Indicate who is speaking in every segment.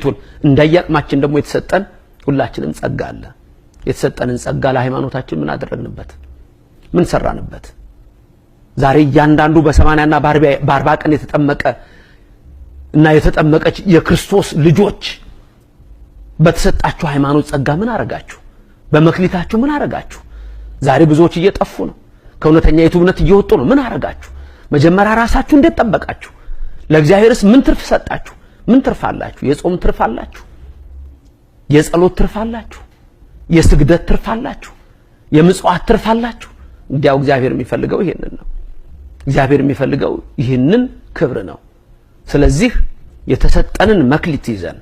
Speaker 1: መክሊቱን እንዳያቅማችን ደግሞ የተሰጠን ሁላችንም ጸጋ አለ። የተሰጠንን ጸጋ ለሃይማኖታችን ምን አደረግንበት? ምን ሰራንበት? ዛሬ እያንዳንዱ በ80 እና በ40 ቀን የተጠመቀ እና የተጠመቀች የክርስቶስ ልጆች በተሰጣችሁ ሃይማኖት ጸጋ ምን አረጋችሁ? በመክሊታችሁ ምን አረጋችሁ? ዛሬ ብዙዎች እየጠፉ ነው። ከእውነተኛ የቱብነት እየወጡ ነው። ምን አረጋችሁ? መጀመሪያ ራሳችሁ እንዴት ጠበቃችሁ? ለእግዚአብሔርስ ምን ትርፍ ሰጣችሁ? ምን ትርፍ አላችሁ? የጾም ትርፍ አላችሁ? የጸሎት ትርፍ አላችሁ? የስግደት ትርፍ አላችሁ? የምጽዋት ትርፍ አላችሁ? እንዲያው እግዚአብሔር የሚፈልገው ይሄንን ነው። እግዚአብሔር የሚፈልገው ይሄንን ክብር ነው። ስለዚህ የተሰጠንን መክሊት ይዘን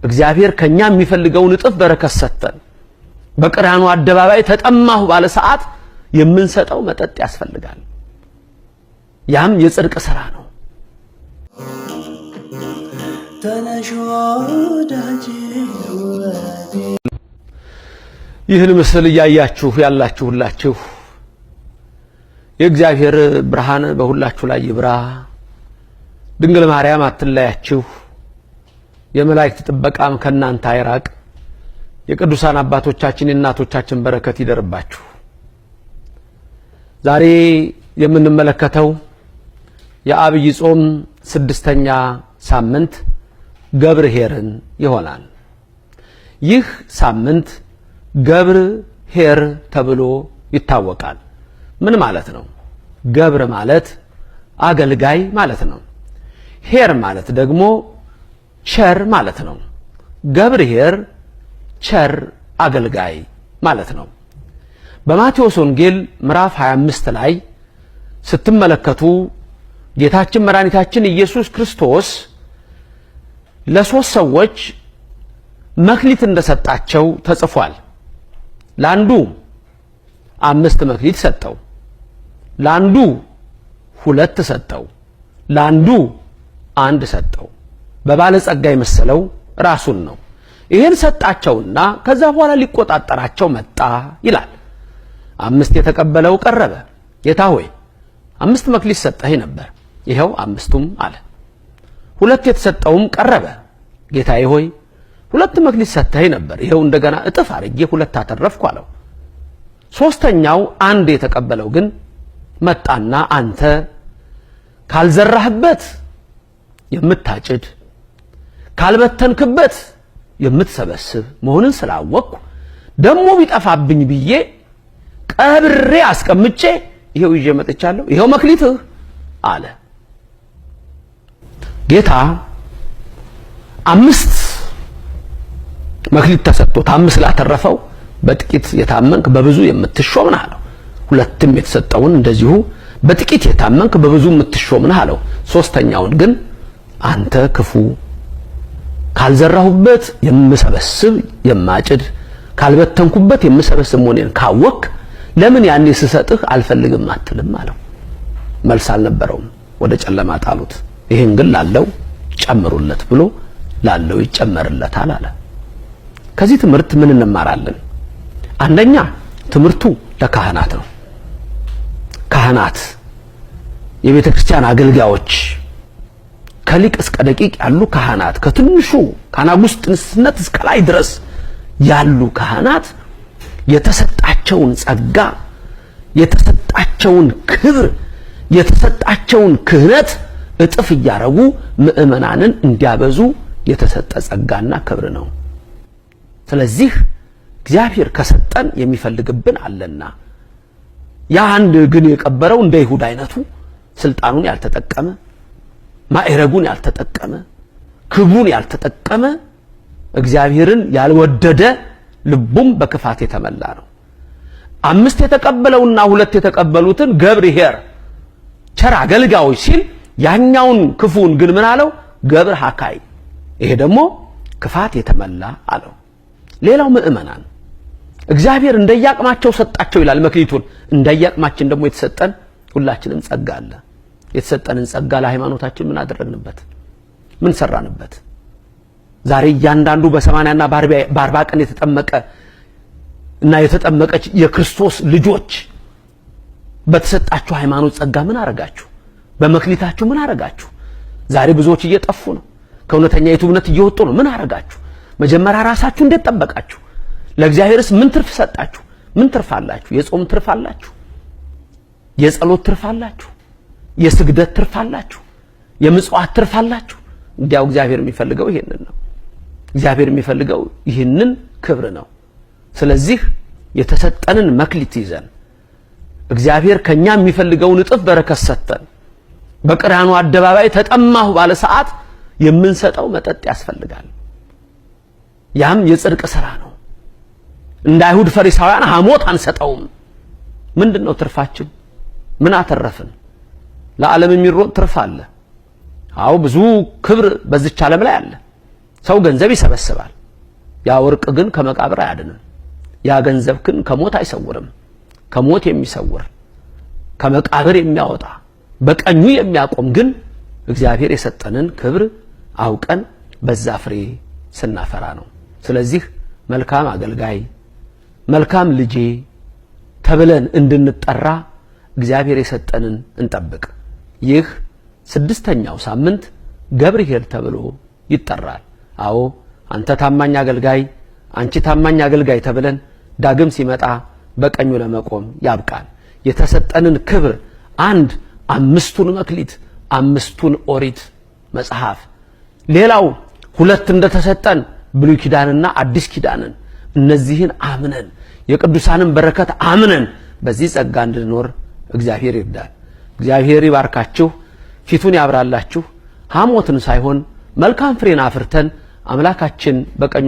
Speaker 1: እግዚአብሔር ከኛ የሚፈልገውን እጥፍ በረከት ሰጠን በቀራንዮ አደባባይ ተጠማሁ ባለ ሰዓት የምንሰጠው መጠጥ ያስፈልጋል። ያም የጽድቅ ሥራ ነው። ይህን ምስል እያያችሁ ያላችሁ ሁላችሁ የእግዚአብሔር ብርሃን በሁላችሁ ላይ ይብራ። ድንግል ማርያም አትለያችሁ። የመላእክት ጥበቃም ከናንተ አይራቅ። የቅዱሳን አባቶቻችን የእናቶቻችን በረከት ይደርባችሁ። ዛሬ የምንመለከተው የአብይ ጾም 6ኛ ሳምንት ገብርኄርን ይሆናል። ይህ ሳምንት ገብርኄር ተብሎ ይታወቃል። ምን ማለት ነው? ገብር ማለት አገልጋይ ማለት ነው። ኄር ማለት ደግሞ ቸር ማለት ነው። ገብርኄር ቸር አገልጋይ ማለት ነው። በማቴዎስ ወንጌል ምዕራፍ 25 ላይ ስትመለከቱ ጌታችን መድኃኒታችን ኢየሱስ ክርስቶስ ለ3 ሰዎች መክሊት እንደሰጣቸው ተጽፏል። ለአንዱ 5 መክሊት ሰጠው፣ ለአንዱ 2 ሰጠው፣ ለአንዱ 1 ሰጠው። በባለጸጋ የመሰለው ራሱን ነው። ይሄን ሰጣቸውና ከዛ በኋላ ሊቆጣጠራቸው መጣ ይላል። 5 የተቀበለው ቀረበ። ጌታ ሆይ 5 መክሊት ሰጠኸኝ ነበር፣ ይሄው 5ቱም አለ። 2 የተሰጠውም ቀረበ። ጌታዬ ሆይ 2 መክሊት ሰጠኸኝ ነበር፣ ይሄው እንደገና እጥፍ አድርጌ 2 አተረፍኩ አለው። 3ኛው 1 የተቀበለው ግን መጣና አንተ ካልዘራህበት የምታጭድ ካልበተንክበት የምትሰበስብ መሆንን ስላወቅኩ ደሞ ቢጠፋብኝ ብዬ ቀብሬ አስቀምጬ ይሄው ይዤ መጥቻለሁ፣ ይሄው መክሊትህ አለ። ጌታ 5 መክሊት ተሰጥቶት 5 ላተረፈው በጥቂት የታመንክ በብዙ የምትሾም ነህ አለው። 2ም የተሰጠውን እንደዚሁ በጥቂት የታመንክ በብዙ የምትሾም ነህ አለው። 3ኛውን ግን አንተ ክፉ ካልዘራሁበት የምሰበስብ የማጭድ ካልበተንኩበት የምሰበስብ መሆኔን ካወቅ ለምን ያኔ ስሰጥህ አልፈልግም አትልም አለው። መልስ አልነበረውም። ወደ ጨለማ ጣሉት። ይሄን ግን ላለው ጨምሩለት ብሎ ላለው ይጨመርለታል አለ። ከዚህ ትምህርት ምን እንማራለን? አንደኛ ትምህርቱ ለካህናት ነው። ካህናት የቤተ ክርስቲያን አገልጋዮች ከሊቅ እስከ ደቂቅ ያሉ ካህናት ከትንሹ ከአናጉስጥስነት እስከ ላይ ድረስ ያሉ ካህናት የተሰጣቸውን ጸጋ፣ የተሰጣቸውን ክብር፣ የተሰጣቸውን ክህነት እጥፍ እያረጉ ምእመናንን እንዲያበዙ የተሰጠ ጸጋና ክብር ነው። ስለዚህ እግዚአብሔር ከሰጠን የሚፈልግብን አለና ያ አንድ ግን የቀበረው እንደ ይሁዳ አይነቱ ስልጣኑን ያልተጠቀመ ማዕረጉን ያልተጠቀመ ክብሩን ያልተጠቀመ እግዚአብሔርን ያልወደደ ልቡም በክፋት የተመላ ነው። 5 የተቀበለውና 2 የተቀበሉትን ገብርኄር ቸር አገልጋዮች ሲል ያኛውን ክፉን ግን ምን አለው? ገብር ሐካይ፣ ይሄ ደግሞ ክፋት የተመላ አለው። ሌላው ምእመናን እግዚአብሔር እንደያቅማቸው ሰጣቸው ይላል መክሊቱን። እንደያቅማችን ደግሞ የተሰጠን ሁላችንም ጸጋ አለ። የተሰጠንን ጸጋ ለሃይማኖታችን ምን አደረግንበት? ምን ሰራንበት? ዛሬ እያንዳንዱ በ80 እና በ40 ቀን የተጠመቀ እና የተጠመቀች የክርስቶስ ልጆች በተሰጣችሁ ሃይማኖት ጸጋ ምን አረጋችሁ? በመክሊታችሁ ምን አረጋችሁ? ዛሬ ብዙዎች እየጠፉ ነው። ከእውነተኛይቱ እምነት እየወጡ ነው። ምን አረጋችሁ? መጀመሪያ ራሳችሁ እንዴት ጠበቃችሁ? ለእግዚአብሔርስ ምን ትርፍ ሰጣችሁ? ምን ትርፍ አላችሁ? የጾም ትርፍ አላችሁ? የጸሎት ትርፍ አላችሁ? የስግደት ትርፍ አላችሁ? የምጽዋት ትርፍ አላችሁ? እንዲያው እግዚአብሔር የሚፈልገው ይሄንን ነው። እግዚአብሔር የሚፈልገው ይሄንን ክብር ነው። ስለዚህ የተሰጠንን መክሊት ይዘን እግዚአብሔር ከኛ የሚፈልገውን እጥፍ በረከት ሰጠን በቀራኑ አደባባይ ተጠማሁ ባለ ሰዓት የምንሰጠው መጠጥ ያስፈልጋል። ያም የጽድቅ ሥራ ነው። እንደ አይሁድ ፈሪሳውያን ሐሞት አንሰጠውም። ምንድነው ትርፋችን? ምን አተረፍን? ለዓለም የሚሮጥ ትርፍ አለ። አው ብዙ ክብር በዚች ዓለም ላይ አለ። ሰው ገንዘብ ይሰበስባል። ያ ወርቅ ግን ከመቃብር አያድንም። ያ ገንዘብ ግን ከሞት አይሰውርም። ከሞት የሚሰውር ከመቃብር የሚያወጣ በቀኙ የሚያቆም ግን እግዚአብሔር የሰጠንን ክብር አውቀን በዛ ፍሬ ስናፈራ ነው። ስለዚህ መልካም አገልጋይ መልካም ልጄ ተብለን እንድንጠራ እግዚአብሔር የሰጠንን እንጠብቅ። ይህ 6ኛው ሳምንት ገብርኄር ተብሎ ይጠራል። አዎ አንተ ታማኝ አገልጋይ አንቺ ታማኝ አገልጋይ ተብለን ዳግም ሲመጣ በቀኙ ለመቆም ያብቃል። የተሰጠንን ክብር 5ቱን መክሊት 5ቱን ኦሪት መጽሐፍ ሌላው 2 እንደተሰጠን ብሉይ ኪዳንና አዲስ ኪዳንን እነዚህን አምነን የቅዱሳንን በረከት አምነን በዚህ ጸጋ እንድንኖር እግዚአብሔር ይርዳል። እግዚአብሔር ይባርካችሁ፣ ፊቱን ያብራላችሁ። ሐሞትን ሳይሆን መልካም ፍሬን አፍርተን አምላካችን በቀኙ